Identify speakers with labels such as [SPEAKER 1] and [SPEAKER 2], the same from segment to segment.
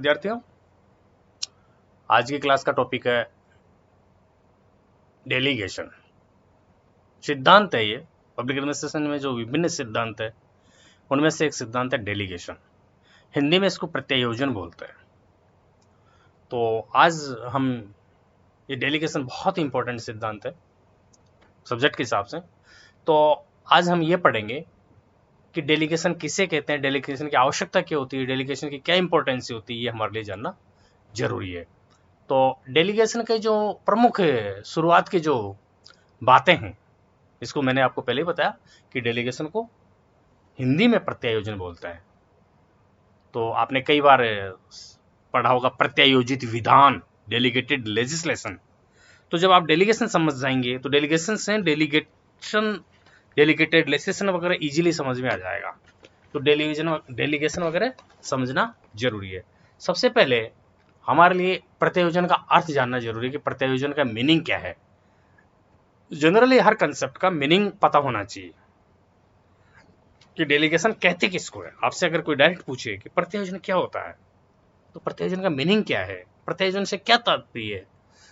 [SPEAKER 1] विद्यार्थियों, आज की क्लास का टॉपिक है डेलीगेशन। सिद्धांत है ये। पब्लिक एडमिनिस्ट्रेशन में जो विभिन्न सिद्धांत है उनमें से एक सिद्धांत है डेलीगेशन। हिंदी में इसको प्रत्यायोजन बोलते हैं। तो आज हम ये डेलीगेशन बहुत इंपॉर्टेंट सिद्धांत है सब्जेक्ट के हिसाब से। तो आज हम ये पढ़ेंगे कि डेलीगेशन किसे कहते हैं, डेलीगेशन की आवश्यकता क्या होती है, डेलीगेशन की क्या इंपॉर्टेंस होती है, ये हमारे लिए जानना जरूरी है। तो डेलीगेशन के जो प्रमुख शुरुआत की जो बातें हैं, इसको मैंने आपको पहले ही बताया कि डेलीगेशन को हिंदी में प्रत्यायोजन बोलते हैं। तो आपने कई बार पढ़ा होगा प्रत्यायोजित विधान, डेलीगेटेड लेजिस्लेशन। तो जब आप डेलीगेशन समझ जाएंगे तो डेलीगेशन से डेलीगेटेड लेजिस्लेशन वगैरह इजीली समझ में आ जाएगा। तो डेलीगेशन वगैरह समझना जरूरी है। सबसे पहले हमारे लिए प्रत्यायोजन का अर्थ जानना जरूरी है कि प्रत्यायोजन का मीनिंग क्या है। जनरली हर कंसेप्ट का मीनिंग पता होना चाहिए कि डेलीगेशन कहते किसको है। आपसे अगर कोई डायरेक्ट पूछे कि प्रत्यायोजन क्या होता है, तो प्रत्यायोजन का मीनिंग क्या है, प्रत्यायोजन से क्या तात्पर्य है,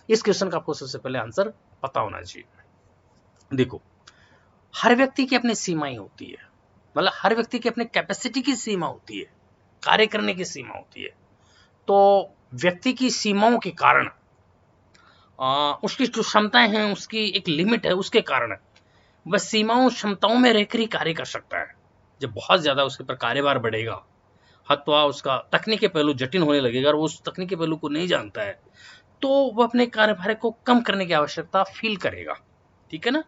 [SPEAKER 1] इस क्वेश्चन का आपको सबसे पहले आंसर पता होना चाहिए। देखो, हर व्यक्ति की अपनी सीमाएं होती है, मतलब हर व्यक्ति की अपनी कैपेसिटी की सीमा होती है, कार्य करने की सीमा होती है। तो व्यक्ति की सीमाओं के कारण उसकी जो क्षमताएं हैं, उसकी एक लिमिट है, उसके कारण वह सीमाओं क्षमताओं में रहकर ही कार्य कर सकता है। जब बहुत ज्यादा उसके पर कार्यभार बढ़ेगा, अथवा उसका तकनीकी पहलू जटिल होने लगेगा और वो उस तकनीकी पहलू को नहीं जानता है, तो वह अपने कार्यभार को कम करने की आवश्यकता फील करेगा। ठीक है ना।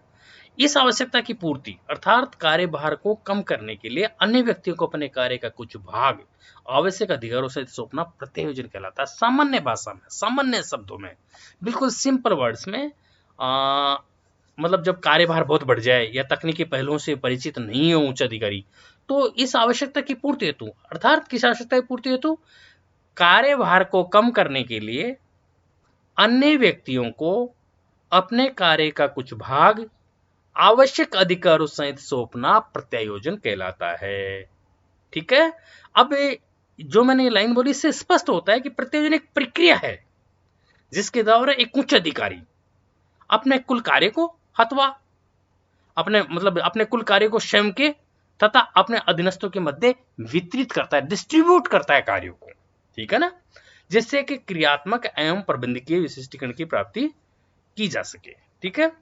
[SPEAKER 1] इस आवश्यकता की पूर्ति अर्थात कार्यभार को कम करने के लिए अन्य व्यक्तियों को अपने कार्य का कुछ भाग आवश्यक अधिकारों से सौंपना प्रत्यायोजन कहलाता है। सामान्य भाषा में, सामान्य शब्दों में, बिल्कुल सिंपल वर्ड्स में, मतलब जब कार्यभार बहुत बढ़ जाए या तकनीकी पहलुओं से परिचित नहीं हो उच्च अधिकारी, तो इस आवश्यकता की पूर्ति हेतु, अर्थात किस आवश्यकता की पूर्ति हेतु, कार्यभार को कम करने के लिए अन्य व्यक्तियों को अपने कार्य का कुछ भाग आवश्यक अधिकारों सहित सौंपना प्रत्यायोजन कहलाता है। ठीक है। अब जो मैंने ये लाइन बोली, इससे स्पष्ट होता है कि प्रत्यायोजन एक प्रक्रिया है जिसके द्वारा एक उच्च अधिकारी अपने कुल कार्य को अथवा अपने कुल कार्य को स्वयं के तथा अपने अधीनस्थों के मध्य वितरित करता है, डिस्ट्रीब्यूट करता है कार्यों को। ठीक है ना। जिससे कि क्रियात्मक एवं प्रबंधकीय विशिष्टीकरण की प्राप्ति की जा सके। ठीक है।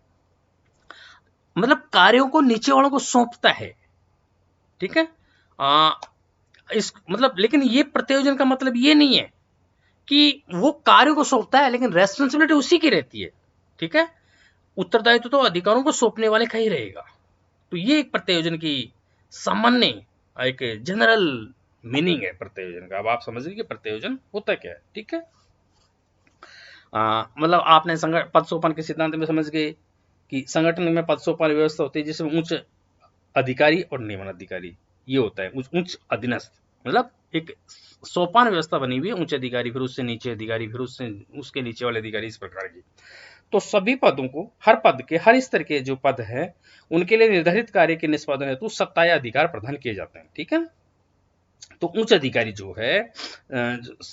[SPEAKER 1] मतलब कार्यों को नीचे वालों को सौंपता है। ठीक है। लेकिन ये प्रत्यायोजन का मतलब ये नहीं है कि वो कार्य को सौंपता है लेकिन रेस्पॉन्सिबिलिटी उसी की रहती है। ठीक है। उत्तरदायित्व तो अधिकारों को सौंपने वाले का ही रहेगा। तो ये एक प्रत्यायोजन की सामान्य, एक जनरल मीनिंग है प्रत्यायोजन का। अब आप समझ लीजिए प्रत्यायोजन होता क्या है। ठीक है। मतलब आपने पद सोपान के सिद्धांत में समझ गए कि संगठन में पद सोपान व्यवस्था होती है जिसमें उच्च अधिकारी और नियमन अधिकारी ये होता है। उच्च अधीनस्थ, मतलब एक सोपान व्यवस्था बनी हुई है, उच्च अधिकारी, फिर उससे नीचे अधिकारी, फिर उसके नीचे वाले अधिकारी, इस प्रकार की। तो सभी पदों को, हर पद के, हर स्तर के जो पद है उनके लिए निर्धारित कार्य के निष्पादन हेतु सत्ता या अधिकार प्रदान किए जाते हैं। ठीक है। तो उच्च अधिकारी जो है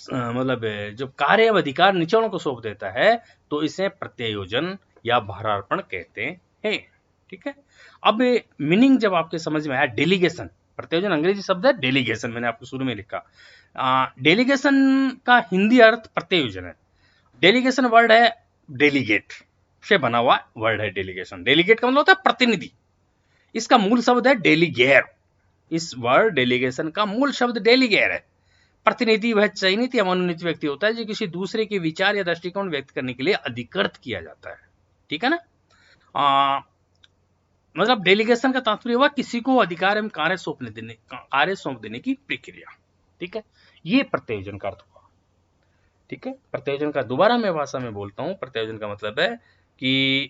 [SPEAKER 1] मतलब जो कार्य एवं अधिकार नीचे वालों को सौंप देता है, तो इसे प्रत्यायोजन या भारार्पण कहते हैं। ठीक है। अब मीनिंग जब आपके समझ में आया, डेलीगेशन, प्रत्यायोजन अंग्रेजी शब्द है, डेलीगेशन मैंने आपको शुरू में लिखा। डेलीगेशन का हिंदी अर्थ प्रत्यायोजन है। डेलीगेशन वर्ड है डेलीगेट से बना हुआ वर्ड है डेलीगेशन। डेलीगेट का मतलब होता है प्रतिनिधि। इसका मूल शब्द है डेलीगेयर। इस वर्ड डेलीगेशन का मूल शब्द डेलीगेयर है। प्रतिनिधि वह चयनित या मनोनीत व्यक्ति होता है जो किसी दूसरे के विचार या दृष्टिकोण व्यक्त करने के लिए अधिकृत किया जाता है। ठीक है ना। मतलब डेलीगेशन का तात्पर्य हुआ किसी को अधिकार एवं कार्य सौंप देने की प्रक्रिया। ठीक है। ये प्रत्यायोजन का अर्थ हुआ। ठीक है। प्रत्यायोजन का दोबारा मैं भाषा में बोलता हूं। प्रत्यायोजन का मतलब है कि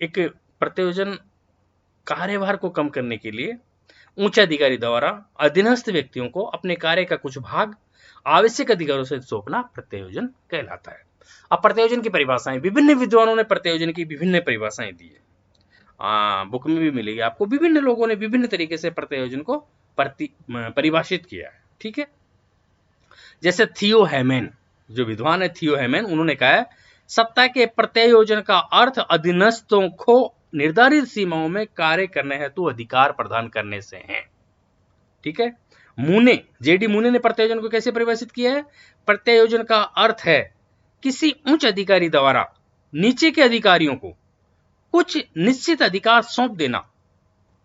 [SPEAKER 1] एक प्रत्यायोजन कार्यभार को कम करने के लिए उच्च अधिकारी द्वारा अधीनस्थ व्यक्तियों को अपने कार्य का कुछ भाग आवश्यक अधिकारों से सौंपना प्रत्यायोजन कहलाता है। अब प्रत्यायोजन की परिभाषाएं, विभिन्न विद्वानों ने प्रत्यायोजन की विभिन्न परिभाषाएं दी है। बुक में भी मिलेगी आपको। विभिन्न लोगों ने विभिन्न तरीके से प्रत्यायोजन को परिभाषित किया है। ठीक है। जैसे थियो हेमन, जो विद्वान है थियो हेमन, उन्होंने कहा है सत्ता के प्रत्यायोजन का अर्थ अधीनस्थों को निर्धारित सीमाओं में कार्य करने हेतु अधिकार प्रदान करने से है। ठीक है। मूने, जेडी मूने ने प्रत्यायोजन को कैसे परिभाषित किया है? प्रत्यायोजन का अर्थ है किसी उच्च अधिकारी द्वारा नीचे के अधिकारियों को कुछ निश्चित अधिकार सौंप देना।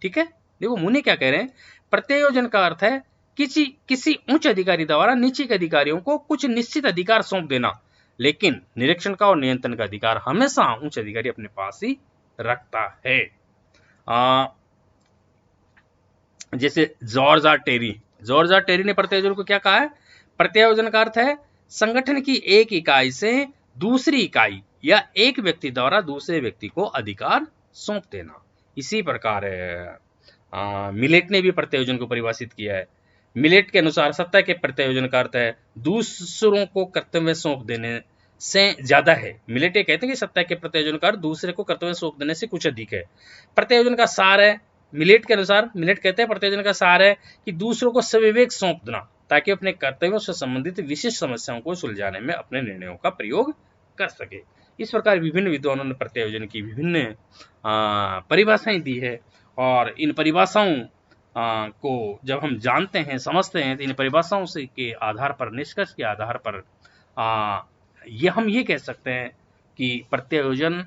[SPEAKER 1] ठीक है, देखो मूने क्या कह रहे हैं, प्रत्यायोजन का अर्थ है किसी उच्च अधिकारी द्वारा नीचे के अधिकारियों को कुछ निश्चित अधिकार सौंप देना, लेकिन निरीक्षण का और नियंत्रण का अधिकार हमेशा उच्च अधिकारी अपने पास ही रखता है। जैसे जॉर्ज आर टेरी ने प्रत्यायोजन को क्या कहा है? प्रत्यायोजन का अर्थ है संगठन की एक इकाई से दूसरी इकाई या एक व्यक्ति द्वारा दूसरे व्यक्ति को अधिकार सौंप देना। इसी प्रकार मिलेट ने भी प्रत्यायोजन को परिभाषित किया है। मिलेट के अनुसार सत्ता के प्रत्यायोजन का अर्थ है दूसरों को कर्तव्य सौंप देने से ज्यादा है। मिलेट ये कहते हैं कि सत्ता के प्रत्यायोजन का अर्थ दूसरे को कर्तव्य सौंप देने से कुछ अधिक है। प्रत्यायोजन का सार है, मिलेट के अनुसार, मिलेट कहते हैं प्रत्यायोजन का सार है कि दूसरों को सविवेक सौंप देना ताकि अपने कर्तव्यों से संबंधित विशिष्ट समस्याओं को सुलझाने में अपने निर्णयों का प्रयोग कर सके। इस प्रकार विभिन्न विद्वानों ने प्रत्यायोजन की विभिन्न परिभाषाएं दी है, और इन परिभाषाओं को जब हम जानते हैं, समझते हैं, तो इन परिभाषाओं से के आधार पर, निष्कर्ष के आधार पर हम ये कह सकते हैं कि प्रत्यायोजन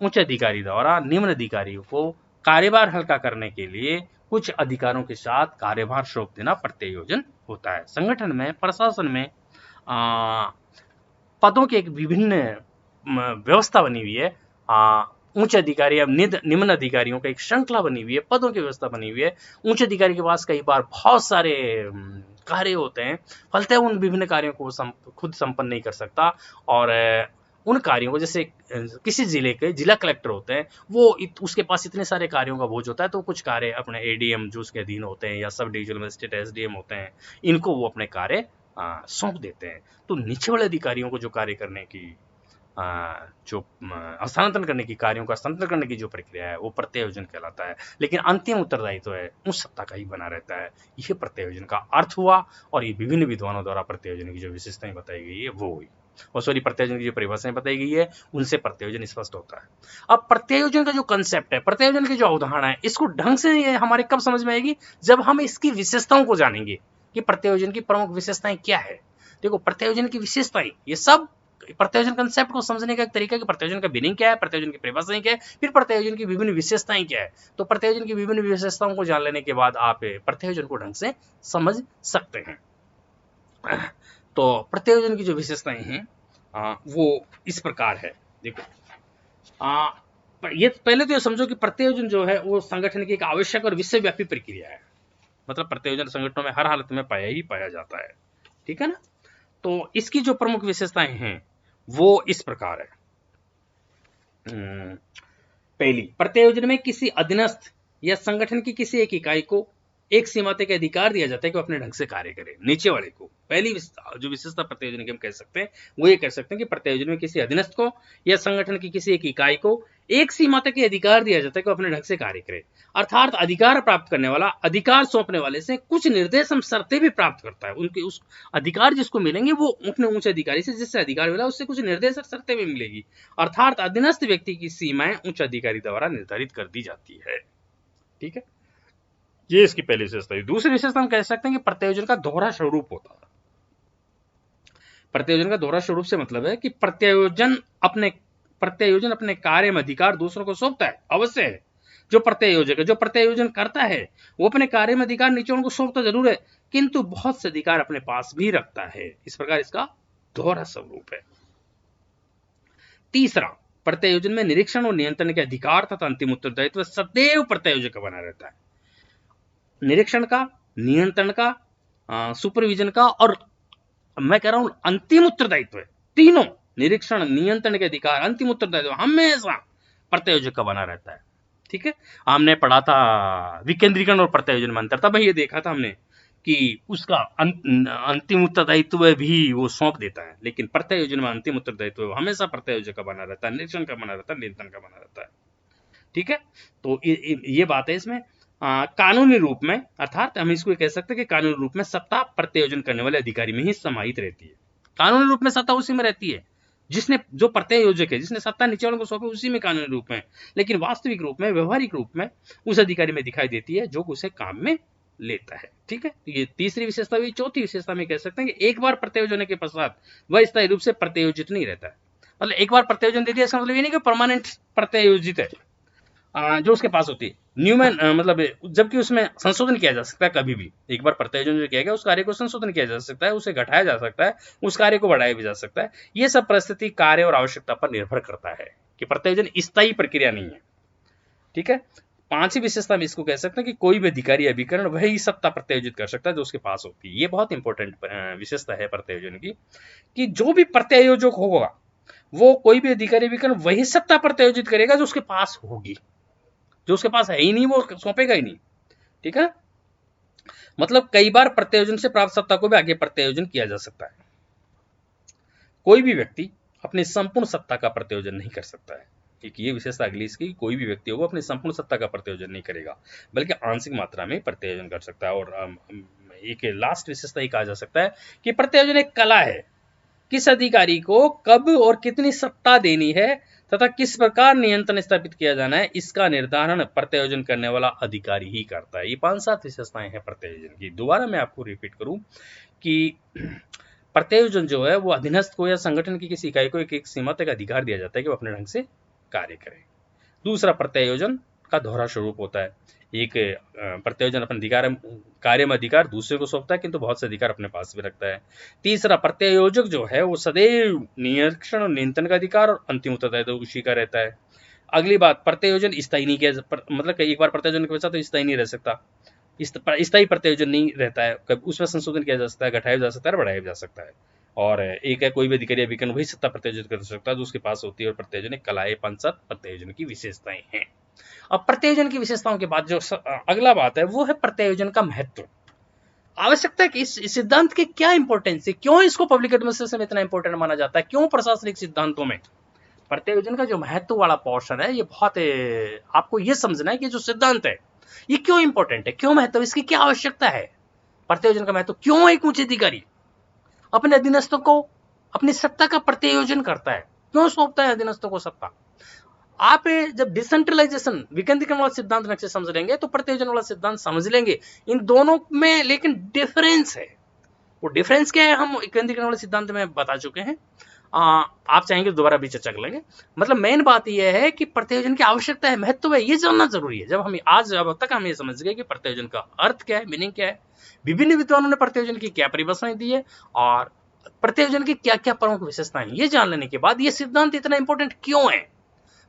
[SPEAKER 1] उच्च अधिकारी द्वारा निम्न अधिकारियों को कार्यभार हल्का करने के लिए कुछ अधिकारों के साथ कार्यभार सौंप देना प्रत्यायोजन होता है। संगठन में, प्रशासन में पदों की एक विभिन्न व्यवस्था बनी हुई है। उच्च अधिकारी या निम्न अधिकारियों का एक श्रृंखला बनी हुई है, पदों की व्यवस्था बनी हुई है। उच्च अधिकारी के पास कई बार बहुत सारे कार्य होते हैं, फलतः उन विभिन्न कार्यों को खुद संपन्न नहीं कर सकता, और उन कार्यों को, जैसे किसी जिले के जिला कलेक्टर होते हैं, वो उसके पास इतने सारे कार्यों का बोझ होता है, तो कुछ कार्य अपने एडीएम जो उसके अधीन होते हैं या सब डिविजनल मजिस्ट्रेट एसडीएम होते हैं, इनको वो अपने कार्य सौंप देते हैं। तो नीचे वाले अधिकारियों को जो कार्य करने की जो हस्तांतरण करने की, कार्यों का हस्तांतरण करने की जो प्रक्रिया है, वो प्रत्यायोजन कहलाता है। लेकिन अंतिम उत्तरदायित्व है उस सत्ता का ही बना रहता है। यह प्रत्यायोजन का अर्थ हुआ, और ये विभिन्न विद्वानों द्वारा प्रत्यायोजन की जो विशेषताएं बताई गई है वो हुई, और सॉरी प्रत्यायोजन की जो परिभाषाएं बताई गई है उनसे प्रत्यायोजन स्पष्ट होता है। अब प्रत्यायोजन का जो कंसेप्ट है, प्रत्यायोजन की जो अवधारणा है, इसको ढंग से हमारे कब समझ में आएगी? जब हम इसकी विशेषताओं को जानेंगे कि प्रत्यायोजन की प्रमुख विशेषताएं क्या है। देखो, प्रत्यायोजन की विशेषताएं, ये सब प्रत्यायोजन कंसेप्ट को समझने का एक तरीका है कि प्रत्यायोजन का मीनिंग क्या है, प्रत्यायोजन की परिभाषाएं क्या है, फिर प्रत्यायोजन की विभिन्न विशेषताएं क्या है। तो प्रत्यायोजन की विभिन्न विशेषताओं को जान लेने के बाद आप प्रत्यायोजन को ढंग से समझ सकते हैं। तो प्रत्यायोजन की जो विशेषताएं हैं वो इस प्रकार है। देखो, ये पहले तो ये समझो कि प्रत्यायोजन जो है वो संगठन की एक आवश्यक और विश्वव्यापी प्रक्रिया है। मतलब प्रत्यायोजन संगठनों में हर हालत में पाया जाता है। ठीक है ना? तो इसकी जो प्रमुख विशेषताएं हैं वो इस प्रकार है। पहली, प्रत्यायोजन में किसी अधीनस्थ या संगठन की किसी एक इकाई को एक सीमा तक अधिकार दिया जाता है कि वो अपने ढंग से कार्य करे, नीचे वाले को। पहली जो विशेषता प्रत्यायोजन की हम कह सकते हैं वो ये कह सकते हैं कि प्रत्यायोजन में किसी अधीनस्थ को या संगठन की किसी एक इकाई को एक सीमा तक अधिकार दिया जाता है कि वो अपने ढंग से कार्य करे। अर्थात अधिकार प्राप्त करने वाला अधिकार सौंपने वाले से कुछ निर्देश हम शर्तें भी प्राप्त करता है। उनके उस अधिकार जिसको मिलेंगे वो अपने ऊंचे अधिकारी से, जिससे अधिकार मिला उससे कुछ निर्देश और शर्तें भी मिलेगी। अर्थात अधीनस्थ व्यक्ति की सीमाएं उच्च अधिकारी द्वारा निर्धारित कर दी जाती है। ठीक है, ये इसकी पहली विशेषता है। दूसरी विशेषता हम कह सकते हैं कि प्रत्यायोजन का दोहरा स्वरूप होता है। प्रत्यायोजन का दोहरा स्वरूप से मतलब है कि प्रत्यायोजन अपने कार्य में अधिकार दूसरों को सौंपता है, अवश्य है। जो प्रत्यायोजक है, जो प्रत्यायोजन करता है, वो अपने कार्य में अधिकार नीचे को सौंपता जरूर है, किंतु बहुत से अधिकार अपने पास भी रखता है। इस प्रकार इसका दोहरा स्वरूप है। तीसरा, प्रत्यायोजन में निरीक्षण और नियंत्रण के अधिकार तथा अंतिम उत्तरदायित्व सदैव प्रत्यायोजक का बना रहता है। निरीक्षण का, नियंत्रण का, सुपरविजन का, और मैं कह रहा हूं अंतिम उत्तरदायित्व है। तीनों, निरीक्षण, नियंत्रण के अधिकार, अंतिम उत्तरदायित्व हमेशा प्रत्यायोजक का बना रहता है। ठीक है, हमने पढ़ा था विकेंद्रीकरण और प्रत्यायोजन में अंतर, तब ये देखा था हमने कि उसका अंतिम उत्तरदायित्व भी वो सौंप देता है, लेकिन प्रत्यायोजन में अंतिम उत्तरदायित्व हमेशा प्रत्यायोजक का बना रहता है, निरीक्षण का बना रहता है, नियंत्रण का बना रहता है। ठीक है, तो ये बात है इसमें। कानूनी रूप में, अर्थात हम इसको कह सकते हैं कि कानूनी रूप में सत्ता प्रत्यायोजन करने वाले अधिकारी में ही समाहित रहती है। कानूनी रूप में सत्ता उसी में रहती है जिसने, जो प्रत्यायोजक है, जिसने सत्ता नीचे वालों को सौंपी, उसी में कानूनी रूप में, लेकिन वास्तविक रूप में, व्यवहारिक रूप में उस अधिकारी में दिखाई देती है जो उसे काम में लेता है। ठीक है, तो ये तीसरी विशेषता हुई। चौथी विशेषता में कह सकते हैं कि एक बार प्रत्यायोजन होने के पश्चात वह स्थायी रूप से प्रत्यायोजित नहीं रहता है। मतलब एक बार प्रत्यायोजन दे दिया, इसका मतलब ये नहीं कि परमानेंट प्रत्यायोजित है जो उसके पास होती है। न्यूमैन मतलब जबकि उसमें संशोधन किया जा सकता है, कभी भी एक बार प्रत्यायोजन जो किया गया उस कार्य को संशोधन किया जा सकता है, उसे घटाया जा सकता है, उस कार्य को बढ़ाया भी जा सकता है। ये सब परिस्थिति, कार्य और आवश्यकता पर निर्भर करता है कि प्रत्यायोजन स्थायी प्रक्रिया नहीं है। ठीक है, पांचवी विशेषता में इसको कह सकते हैं कि कोई भी अधिकारी या अभिकरण वही सत्ता प्रत्यायोजित कर सकता है जो उसके पास होती है। ये बहुत इंपॉर्टेंट विशेषता है प्रत्यायोजन की, कि जो भी प्रत्यायोजक होगा वो कोई भी अधिकारी अभिकरण वही सत्ता प्रत्यायोजित करेगा जो उसके पास होगी। जो उसके पास है ही नहीं वो सौंपेगा ही नहीं। ठीक है, मतलब कई बार प्रत्यायोजन से प्राप्त सत्ता को भी आगे प्रत्यायोजन किया जा सकता है। कोई भी व्यक्ति अपनी संपूर्ण सत्ता का प्रत्यायोजन नहीं कर सकता है। एक ये विशेषता अगली इसकी, कोई भी व्यक्ति होगा अपनी संपूर्ण सत्ता का प्रत्यायोजन नहीं करेगा, बल्कि आंशिक मात्रा में प्रत्यायोजन कर सकता है। और एक लास्ट विशेषता ये कहा जा सकता है कि प्रत्यायोजन एक कला है। किस अधिकारी को कब और कितनी सत्ता देनी है तथा किस प्रकार नियंत्रण स्थापित किया जाना है, इसका निर्धारण प्रत्यायोजन करने वाला अधिकारी ही करता है। ये 5-7 विशेषताएं हैं प्रत्यायोजन की। दोबारा मैं आपको रिपीट करूं कि प्रत्यायोजन जो है वो अधीनस्थ को या संगठन की किसी इकाई को एक सीमा तक अधिकार दिया जाता है कि वो अपने ढंग से कार्य करे। दूसरा, प्रत्यायोजन का दोहरा स्वरूप होता है। एक प्रत्यायोजन अपने अधिकार, कार्य में अधिकार दूसरे को सौंपता है, किंतु बहुत से अधिकार अपने पास भी रखता है। तीसरा, प्रत्यायोजक जो है वो सदैव निरीक्षण और नियंत्रण का अधिकार और अंतिम उत्तरदायित्व तो उसी का रहता है। अगली बात, प्रत्यायोजन स्थायी नहीं किया, मतलब एक बार प्रत्यायोजन के पश्चात तो स्थायी नहीं रह सकता। स्थायी प्रत्यायोजन नहीं रहता है, कभी उसमें संशोधन किया जा सकता है, घटाया जा सकता है, बढ़ाया जा सकता है। और एक है कोई भी अधिकारी अभिकरण वही सत्ता प्रत्यायोजित कर सकता है जो उसके पास होती है। और प्रत्यायोजन एक कला है। 5-7 प्रत्यायोजन की विशेषताएं हैं। अब प्रत्यायोजन की विशेषताओं के बाद जो अगला बात है वो है प्रत्यायोजन का महत्व। आवश्यकता है कि इस सिद्धांत की क्या इंपॉर्टेंस है, क्यों इसको पब्लिक एडमिनिस्ट्रेशन में इतना इंपॉर्टेंट माना जाता है, क्यों प्रशासनिक सिद्धांतों में प्रत्यायोजन का जो महत्व वाला पोर्शन है ये बहुत आपको ये समझना है कि जो सिद्धांत है ये क्यों इंपॉर्टेंट है, क्यों महत्व, इसकी क्या आवश्यकता है। प्रत्यायोजन का महत्व, क्यों एक उच्च अधिकारी अपने अधीनस्थों को अपनी सत्ता का प्रत्यायोजन करता है, क्यों सौंपता है अधीनस्थों को सत्ता। आप जब डिसेंट्रलाइजेशन, विकेंद्रीकरण वाला सिद्धांत ढंग से समझ लेंगे तो प्रत्यायोजन वाला सिद्धांत समझ लेंगे। इन दोनों में लेकिन डिफरेंस है। वो डिफरेंस क्या है हम विकेंद्रीकरण वाले सिद्धांत में बता चुके हैं। आप चाहेंगे तो दोबारा भी चर्चा कर लेंगे। मतलब मेन बात यह है कि प्रत्यायोजन की आवश्यकता है, महत्व है, ये जानना जरूरी है। जब हम आज अब तक हम ये समझ गए कि प्रत्यायोजन का अर्थ क्या है, मीनिंग क्या है, विभिन्न विद्वानों ने प्रत्यायोजन की क्या परिभाषाएं दी है और प्रत्यायोजन की क्या क्या प्रमुख विशेषताएं, ये जान लेने के बाद ये सिद्धांत इतना इंपॉर्टेंट क्यों है,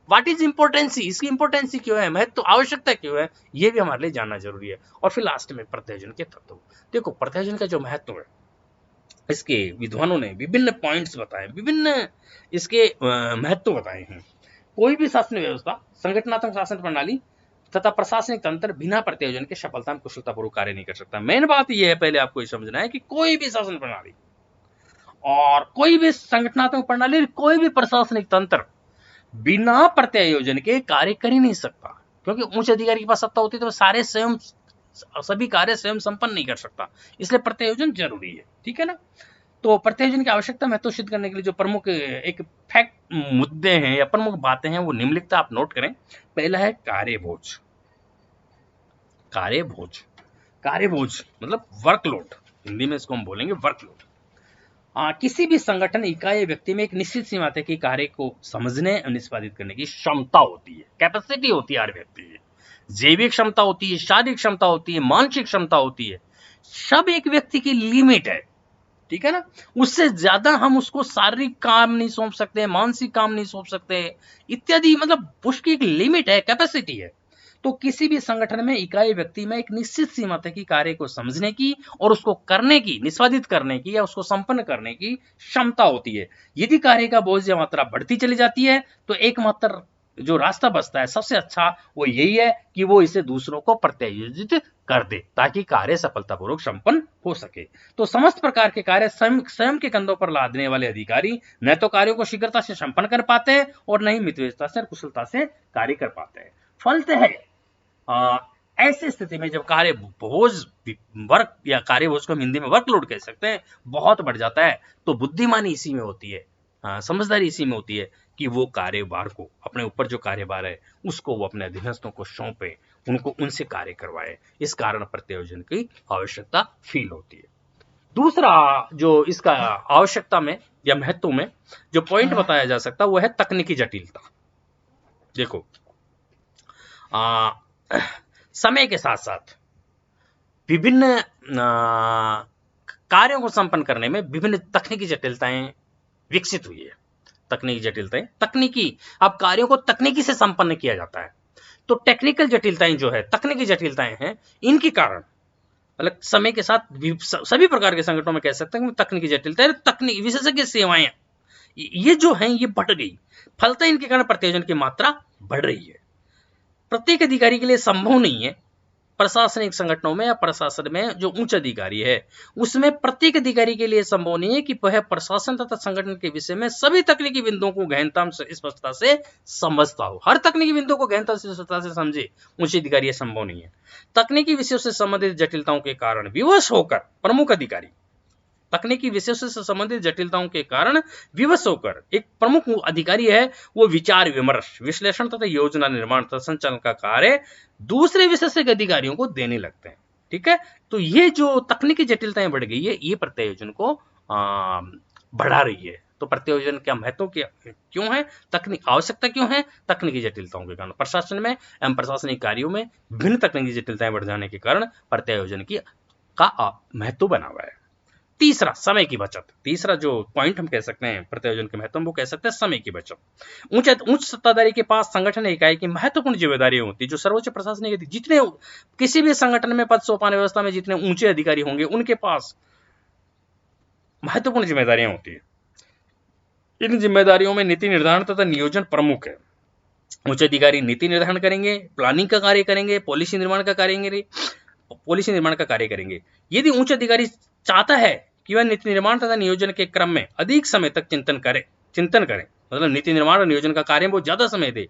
[SPEAKER 1] व्हाट इज इंपॉर्टेंसी, इसकी इंपॉर्टेंसी क्यों है, महत्व, आवश्यकता क्यों है, ये भी हमारे लिए जानना जरूरी है। और फिर लास्ट में प्रत्यायोजन के तत्व। देखो, प्रत्यायोजन का जो महत्व है इसके विद्वानों ने विभिन्न पॉइंट्स बताए, विभिन्न इसके महत्व बताए हैं। कोई भी शासन व्यवस्था, संगठनात्मक शासन प्रणाली तथा प्रशासनिक तंत्र बिना प्रत्यायोजन के सफलता कुशलतापूर्वक कार्य नहीं कर सकता। मेन बात यह है, पहले आपको ये समझना है कि कोई भी शासन प्रणाली और कोई भी संगठनात्मक प्रणाली, कोई भी प्रशासनिक तंत्र बिना प्रत्यायोजन के कार्य कर ही नहीं सकता, क्योंकि उच्च अधिकारी के पास सत्ता होती है तो सारे स्वयं सभी कार्य स्वयं संपन्न नहीं कर सकता, इसलिए प्रत्यायोजन जरूरी है। ठीक है ना। तो प्रत्यायोजन की आवश्यकता महत्व सिद्ध करने के लिए जो प्रमुख एक फैक्ट मुद्दे हैं या प्रमुख बातें हैं वो निम्नलिखित आप नोट करें। पहला है कार्यबोझ। कार्यबोझ, कार्यबोझ मतलब वर्कलोड, हिंदी में इसको हम बोलेंगे वर्कलोड। किसी भी संगठन, इकाई, व्यक्ति में एक निश्चित सीमा तक की कार्य को समझने और निष्पादित करने की क्षमता होती है, कैपेसिटी होती है हर व्यक्ति की। जैविक क्षमता होती है, शारीरिक क्षमता होती है, मानसिक क्षमता होती है, सब एक व्यक्ति की लिमिट है। ठीक है ना। उससे ज्यादा हम उसको शारीरिक काम नहीं सौंप सकते, मानसिक काम नहीं सौंप सकते इत्यादि, मतलब उसकी एक लिमिट है, कैपेसिटी है। तो किसी भी संगठन में, इकाई, व्यक्ति में एक निश्चित सीमा तक की कार्य को समझने की और उसको करने की, निष्पादित करने की या उसको संपन्न करने की क्षमता होती है। यदि कार्य का बोझ या मात्रा बढ़ती चली जाती है तो एकमात्र जो रास्ता बचता है सबसे अच्छा वो यही है कि वो इसे दूसरों को प्रत्यायोजित कर दे ताकि कार्य सफलतापूर्वक संपन्न हो सके। तो समस्त प्रकार के कार्य स्वयं के कंधों पर लादने वाले अधिकारी न तो कार्यों को शीघ्रता से संपन्न कर पाते हैं और न ही मितव्ययिता से और कुशलता से कार्य कर पाते हैं। फलत है ऐसी स्थिति में जब कार्य बोझ, वर्क या कार्य बोझ को हम हिंदी में वर्कलोड कह सकते हैं, बहुत बढ़ जाता है, तो बुद्धिमानी इसी में होती है, समझदारी इसी में होती है कि वो कार्यभार को, अपने ऊपर जो कार्यभार है उसको वो अपने अधीनस्थों को सौंपे, उनको उनसे कार्य करवाए। इस कारण प्रत्यायोजन की आवश्यकता फील होती है। दूसरा जो इसका आवश्यकता में या महत्व में जो पॉइंट बताया जा सकता है वो है तकनीकी जटिलता। देखो, समय के साथ साथ विभिन्न कार्यों को संपन्न करने में विभिन्न तकनीकी जटिलताएं विकसित हुई है। तकनीकी जटिलताएं, तकनीकी, अब कार्यों को तकनीकी से संपन्न किया जाता है, तो टेक्निकल जटिलताएं जो है, तकनीकी जटिलताएं हैं, इनके कारण मतलब समय के साथ सभी प्रकार के संगठनों में कह सकते हैं तकनीकी जटिलता, तकनीकी विशेषज्ञ सेवाएं ये जो हैं ये बढ़ गई, फलतः इनके कारण प्रत्यायोजन की मात्रा बढ़ रही है। प्रत्येक अधिकारी के लिए संभव नहीं है, प्रशासनिक संगठनों में या प्रशासन में जो उच्च अधिकारी है उसमें प्रत्येक अधिकारी के लिए संभव नहीं है कि वह प्रशासन तथा संगठन के विषय में सभी तकनीकी बिंदुओं को गहनता स्पष्टता से समझता हो। हर तकनीकी बिंदु को गहनता से स्पष्टता से समझे उच्च अधिकारी, संभव नहीं है। तकनीकी विषयों से संबंधित जटिलताओं के कारण विवश होकर प्रमुख अधिकारी, तकनीकी विषयों से संबंधित जटिलताओं के कारण विवश होकर एक प्रमुख अधिकारी है वो विचार विमर्श, विश्लेषण तथा योजना निर्माण तथा संचालन का कार्य दूसरे विशेषज्ञ अधिकारियों को देने लगते हैं। ठीक है, तो ये जो तकनीकी जटिलताएं बढ़ गई है ये प्रत्यायोजन को बढ़ा रही है। तो प्रत्यायोजन का महत्व क्यों है, तकनीक आवश्यकता क्यों है, तकनीकी जटिलताओं के कारण प्रशासन में एवं प्रशासनिक कार्यों में विभिन्न तकनीकी जटिलताएं बढ़ जाने के कारण प्रत्यायोजन का महत्व बना हुआ है। तीसरा, समय की बचत। तीसरा जो पॉइंट हम कह सकते हैं प्रत्यायोजन के महत्व, वो कह सकते हैं समय की बचत। उच्च सत्ताधारी के पास संगठन इकाई की महत्वपूर्ण जिम्मेदारियां होती है। जो सर्वोच्च प्रशासनिक, जितने किसी भी संगठन में पद सोपान व्यवस्था में जितने ऊंचे अधिकारी होंगे उनके पास महत्वपूर्ण जिम्मेदारियां होती है। इन जिम्मेदारियों में नीति निर्धारण तथा नियोजन प्रमुख है। उच्च अधिकारी नीति निर्धारण करेंगे, प्लानिंग का कार्य करेंगे, पॉलिसी निर्माण का कार्य करेंगे। यदि उच्च अधिकारी चाहता है कि वह नीति निर्माण तथा नियोजन के क्रम में अधिक समय तक चिंतन करें, मतलब नीति निर्माण और नियोजन का कार्य बहुत ज्यादा समय दे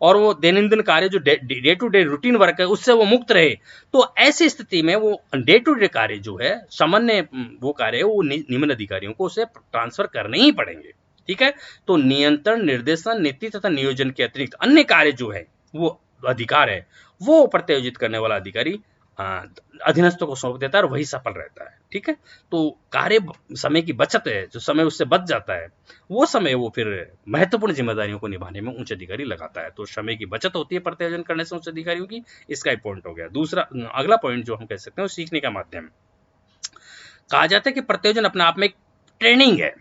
[SPEAKER 1] और वो दैनंदिन कार्य जो day to day routine work है उससे वो मुक्त रहे, तो ऐसी स्थिति में वो डे टू डे कार्य जो है, सामान्य वो कार्य वो निम्न अधिकारियों को उसे ट्रांसफर करने ही पड़ेंगे। ठीक है, तो नियंत्रण, निर्देशन, नीति तथा नियोजन के अतिरिक्त अन्य कार्य जो है वो अधिकार है वो प्रत्यायोजित करने वाला अधिकारी अधीनस्थों को सौंप देता है और वही सफल रहता है। ठीक है, तो कार्य समय की बचत है, जो समय उससे बच जाता है वो समय वो फिर महत्वपूर्ण जिम्मेदारियों को निभाने में उच्च अधिकारी लगाता है। तो समय की बचत होती है प्रत्यायोजन करने से उच्च अधिकारियों की, इसका एक पॉइंट हो गया। दूसरा, अगला पॉइंट जो हम कह सकते हैं वो सीखने का माध्यम। कहा जाता है कि प्रत्यायोजन अपने आप में एक ट्रेनिंग है।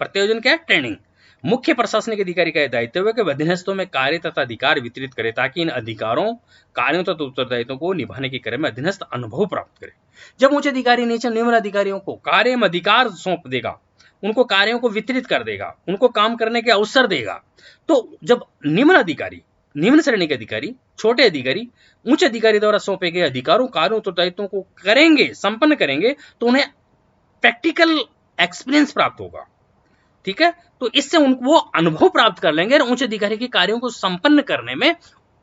[SPEAKER 1] प्रत्यायोजन क्या है? ट्रेनिंग। मुख्य प्रशासनिक अधिकारी का दायित्व है कि अधीनस्थों में कार्य तथा अधिकार वितरित करे ताकि इन अधिकारों, कार्यों तथा उत्तरदायित्वों को निभाने के क्रम में अधीनस्थ अनुभव प्राप्त करे। जब उच्च अधिकारी नीचे निम्न अधिकारियों को कार्य में अधिकार सौंप देगा, उनको कार्यों को वितरित कर देगा, उनको काम करने के अवसर देगा, तो जब निम्न अधिकारी, निम्न श्रेणी के अधिकारी, छोटे अधिकारी उच्च अधिकारी द्वारा सौंपे गए अधिकारों, कार्यों, उत्तरदायित्वों को करेंगे, संपन्न करेंगे, तो उन्हें प्रैक्टिकल एक्सपीरियंस प्राप्त होगा। ठीक है, तो इससे उनको वो अनुभव प्राप्त कर लेंगे और उच्च अधिकारी के कार्यों को संपन्न करने में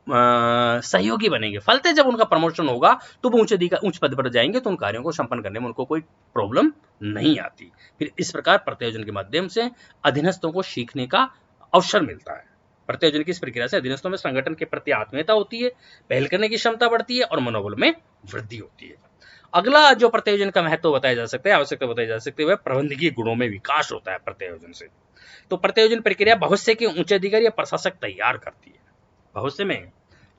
[SPEAKER 1] सहयोगी बनेंगे। फलतः जब उनका प्रमोशन होगा तो वो उच्च पद पर जाएंगे तो उन कार्यों को संपन्न करने में उनको कोई प्रॉब्लम नहीं आती। फिर इस प्रकार प्रत्यायोजन के माध्यम से अधीनस्थों को सीखने का अवसर मिलता है। प्रत्यायोजन की इस प्रक्रिया से अधीनस्थों में संगठन के प्रति आत्मीयता होती है, पहल करने की क्षमता बढ़ती है और मनोबल में वृद्धि होती है। अगला जो प्रत्यायोजन का महत्व बताया जा सकता है, आवश्यकता बताई जा सकती है, वह प्रबंधकीय गुणों में विकास होता है प्रत्यायोजन से। तो प्रत्यायोजन प्रक्रिया भविष्य के उच्च अधिकारी या प्रशासक तैयार करती है। भविष्य में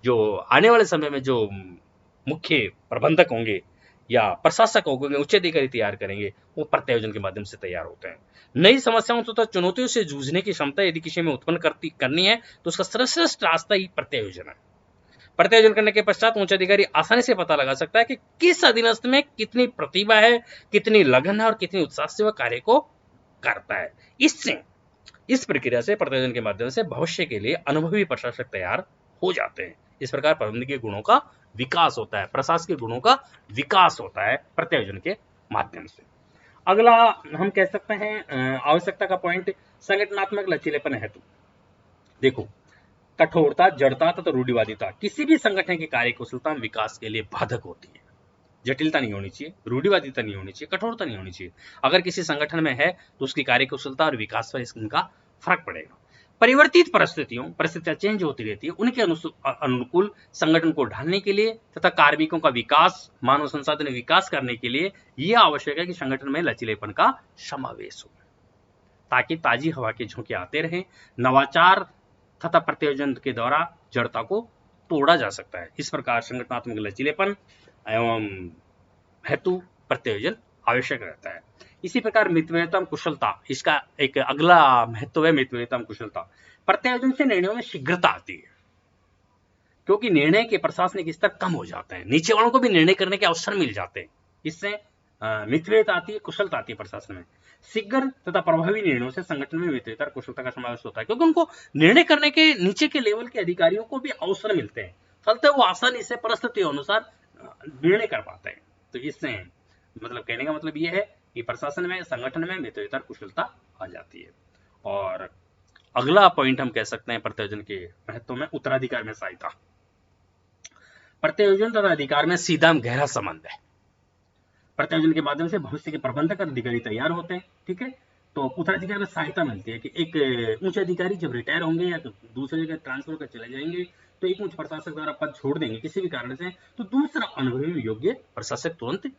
[SPEAKER 1] जो आने वाले समय में जो मुख्य प्रबंधक होंगे या प्रशासक होंगे, उच्च अधिकारी तैयार करेंगे, वो प्रत्यायोजन के माध्यम से तैयार होते हैं। नई समस्याओं तथा चुनौतियों से जूझने की क्षमता यदि किसी में उत्पन्न करनी है तो उसका सर्वश्रेष्ठ रास्ता ही प्रत्यायोजन है। प्रत्यायोजन करने के पश्चात उच्च अधिकारी आसानी से पता लगा सकता है कि किस अधीनस्थ में कितनी प्रतिभा है, कितनी लगन है और कितनी उत्साह से वह कार्य को करता है। इस प्रक्रिया से प्रत्यायोजन के माध्यम से भविष्य के लिए अनुभवी प्रशासक तैयार हो जाते हैं। इस प्रकार प्रबंधकीय गुणों का विकास होता है, प्रशासकीय गुणों का विकास होता है प्रत्यायोजन के माध्यम से। अगला हम कह सकते हैं आवश्यकता का पॉइंट, संगठनात्मक लचीलेपन हेतु। देखो, कठोरता, जड़ता तथा रूढ़िवादिता किसी भी संगठन की कार्यकुशलता में विकास के लिए बाधक होती है। जटिलता नहीं होनी चाहिए, रूढ़िवादिता नहीं होनी चाहिए, कठोरता नहीं होनी चाहिए। अगर किसी संगठन में है तो उसकी कार्यकुशलता और विकास पर इनका फर्क पड़ेगा। परिवर्तित परिस्थितियां चेंज होती रहती है, उनके अनुकूल संगठन को ढालने के लिए तथा कार्मिकों का विकास, मानव संसाधन विकास करने के लिए यह आवश्यक है कि संगठन में लचीलेपन का समावेश हो, ताकि ताजी हवा के झोंके आते रहें। नवाचार तथा प्रत्यायोजन के द्वारा जड़ता को तोड़ा जा सकता है। इस प्रकार संगठनात्मक लचीलेपन एवं हेतु प्रत्यायोजन आवश्यक रहता है। इसी प्रकार मितव्ययिताम कुशलता, इसका एक अगला महत्व है मितव्ययिताम कुशलता। प्रत्यायोजन से निर्णयों में शीघ्रता आती है, क्योंकि निर्णय के प्रशासनिक स्तर कम हो जाते हैं, नीचे वालों को भी निर्णय करने के अवसर मिल जाते हैं। इससे मितव्ययिता आती है, कुशलता आती है प्रशासन में। शीघ्र तथा प्रभावी निर्णयों से संगठन में मितव्ययिता और कुशलता का समावेश होता है, क्योंकि उनको निर्णय करने के नीचे के लेवल के अधिकारियों को भी अवसर मिलते हैं, फलतः वो आसानी से परिस्थितियों अनुसार निर्णय कर पाते हैं। तो इससे मतलब कहने का मतलब ये है कि प्रशासन में, संगठन में मितव्ययिता और कुशलता आ जाती है। और अगला पॉइंट हम कह सकते हैं प्रत्यायोजन के महत्व में, उत्तराधिकार में सहायता। प्रत्यायोजन तथा अधिकार में सीधा गहरा संबंध है। प्रत्यायोजन के माध्यम से भविष्य के प्रबंधक और अधिकारी तैयार होते हैं, ठीक है। तो उत्तराधिकार में सहायता मिलती है कि एक उच्च अधिकारी जब रिटायर होंगे या दूसरे जगह ट्रांसफर कर चले जाएंगे, तो एक उच्च प्रशासक द्वारा पद छोड़ देंगे किसी भी कारण से, तो दूसरा अनुभवी योग्य प्रशासक तुरंत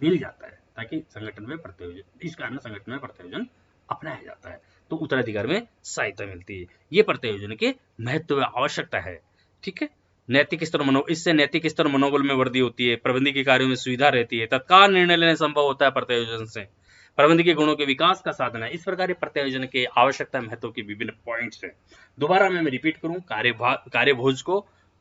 [SPEAKER 1] मिल जाता है, ताकि संगठन में प्रत्यायोजन, इस कारण संगठन में प्रत्यायोजन अपनाया जाता है। तो उत्तराधिकार में सहायता मिलती है, ये प्रत्यायोजन के महत्व आवश्यकता है, ठीक है। नैतिक स्तर इससे नैतिक स्तर मनोबल में वृद्धि होती है, प्रबंधकीय कार्यों में सुविधा रहती है, तत्काल निर्णय लेने संभव होता है प्रत्यायोजन से, प्रबंधकीय गुणों के विकास का साधन है। इस प्रकार प्रत्यायोजन के आवश्यकता महत्व के विभिन्न पॉइंट्स हैं। दोबारा मैं रिपीट करूं,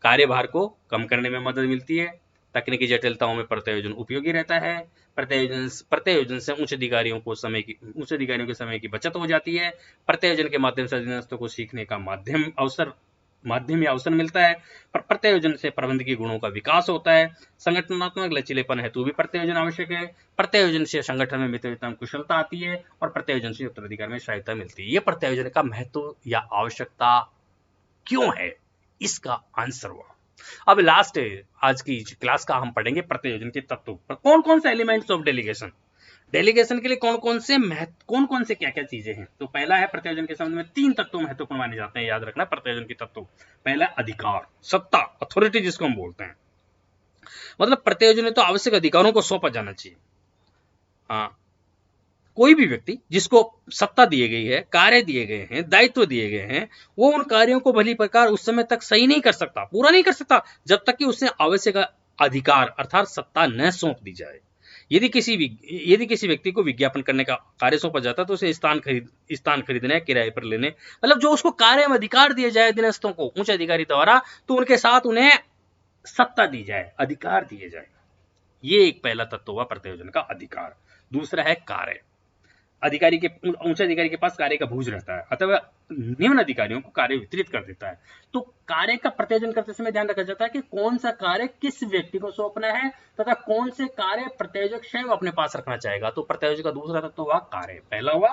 [SPEAKER 1] कार्यभार को कम करने में मदद मिलती है, तकनीकी जटिलताओं में प्रत्यायोजन उपयोगी रहता है, प्रत्यायोजन से उच्च अधिकारियों के समय की बचत हो जाती है, प्रत्यायोजन के माध्यम से अधीनस्थों को सीखने का माध्यम या अवसर मिलता है, प्रत्यायोजन से प्रबंधकीय गुणों का विकास होता है, संगठनात्मक लचीलेपन हेतु भी प्रत्यायोजन आवश्यक है, प्रत्यायोजन से संगठन में मितव्ययिता कुशलता आती है, और प्रत्यायोजन से उत्तराधिकार में सहायता मिलती है। ये प्रत्यायोजन का महत्व या आवश्यकता क्यों है, इसका आंसर हुआ। अब लास्ट आज की क्लास का हम पढ़ेंगे प्रत्यायोजन के तत्व, कौन कौन से एलिमेंट्स ऑफ डेलीगेशन के लिए कौन कौन से क्या क्या चीजें हैं। तो पहला है, प्रत्यायोजन के संबंध में 3 तत्व महत्वपूर्ण माने जाते हैं, याद रखना प्रत्यायोजन के तत्व। पहला अधिकार, सत्ता, अथॉरिटी जिसको हम बोलते हैं, मतलब प्रत्यायोजन में तो आवश्यक अधिकारों को सौंपा जाना चाहिए। कोई भी व्यक्ति जिसको सत्ता दी गई है, कार्य दिए गए हैं, दायित्व दिए गए हैं, वो उन कार्यों को भली प्रकार उस समय तक सही नहीं कर सकता, पूरा नहीं कर सकता, जब तक कि उसे आवश्यक अधिकार अर्थात सत्ता न सौंप दी जाए। यदि किसी व्यक्ति को विज्ञापन करने का कार्य सौंपा जाता है, तो उसे स्थान खरीदने, किराए पर लेने, मतलब जो उसको कार्य में अधिकार दिए जाए अधीनस्थों को उच्च अधिकारी द्वारा, तो उनके साथ उन्हें सत्ता दी जाए, अधिकार दिए जाए। ये एक पहला तत्व हुआ प्रत्यायोजन का, अधिकार। दूसरा है कार्य। उच्च अधिकारी के पास कार्य का भूज रहता है, अथवा निम्न अधिकारियों को कार्य वितरित कर देता है। तो कार्य का प्रत्यायोजन करते समय ध्यान रखा जाता है कि कौन सा कार्य किस व्यक्ति को सौंपना है, तथा कौन से कार्य प्रत्यायोजक स्वयं अपने पास रखना चाहेगा। तो प्रत्यायोजन का दूसरा तत्व हुआ कार्य। पहला हुआ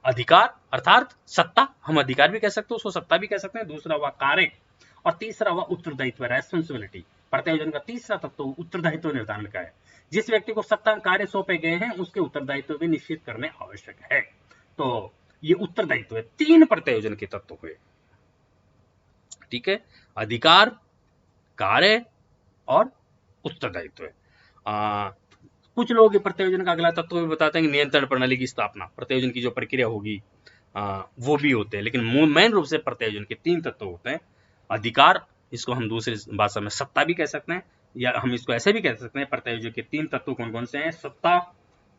[SPEAKER 1] अधिकार अर्थात सत्ता, हम अधिकार भी कह सकते हैं, उसको सत्ता भी कह सकते हैं। दूसरा हुआ कार्य, और तीसरा हुआ उत्तरदायित्व, रेस्पॉन्सिबिलिटी। प्रत्यायोजन का तीसरा तत्व उत्तरदायित्व निर्धारण का है। जिस व्यक्ति को सत्ता कार्य सौंपे गए हैं, उसके उत्तरदायित्व भी निश्चित करने आवश्यक है। तो ये उत्तरदायित्व है, 3 प्रत्यायोजन के तत्व हुए, ठीक है, अधिकार, कार्य और उत्तरदायित्व। कुछ लोग प्रत्यायोजन का अगला तत्व भी बताते हैं कि नियंत्रण प्रणाली की स्थापना, प्रत्यायोजन की जो प्रक्रिया होगी वो भी होते हैं, लेकिन मेन रूप से प्रत्यायोजन के 3 तत्व होते हैं। अधिकार, इसको हम दूसरी भाषा में सत्ता भी कह सकते हैं, या हम इसको ऐसे भी कह सकते हैं, प्रत्यायोजन के 3 तत्व कौन कौन से हैं, सत्ता,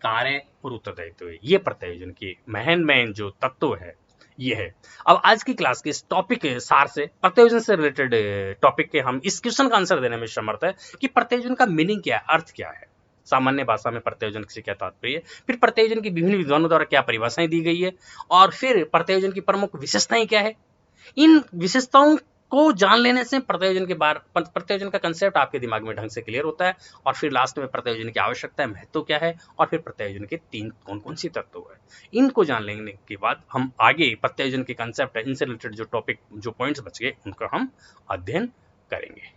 [SPEAKER 1] कार्य और उत्तरदायित्व। ये प्रत्यायोजन की मेन जो तत्व है ये है। अब आज की क्लास के इस टॉपिक के सार से, प्रत्यायोजन से रिलेटेड टॉपिक के हम इस क्वेश्चन का आंसर देने में समर्थ है कि प्रत्यायोजन का मीनिंग क्या है, अर्थ क्या है, सामान्य भाषा में प्रत्यायोजन से क्या तात्पर्य है, फिर प्रत्यायोजन की विभिन्न विद्वानों द्वारा क्या परिभाषाएं दी गई है, और फिर प्रत्यायोजन की प्रमुख विशेषताएं क्या है। इन विशेषताओं को जान लेने से प्रत्यायोजन का कंसेप्ट आपके दिमाग में ढंग से क्लियर होता है, और फिर लास्ट में प्रत्यायोजन की आवश्यकता है, महत्व क्या है, और फिर प्रत्यायोजन के 3 कौन-कौन सी तत्व है। इनको जान लेने के बाद हम आगे प्रत्यायोजन के कंसेप्ट है, इनसे रिलेटेड जो टॉपिक, जो पॉइंट्स बच गए, उनका हम अध्ययन करेंगे।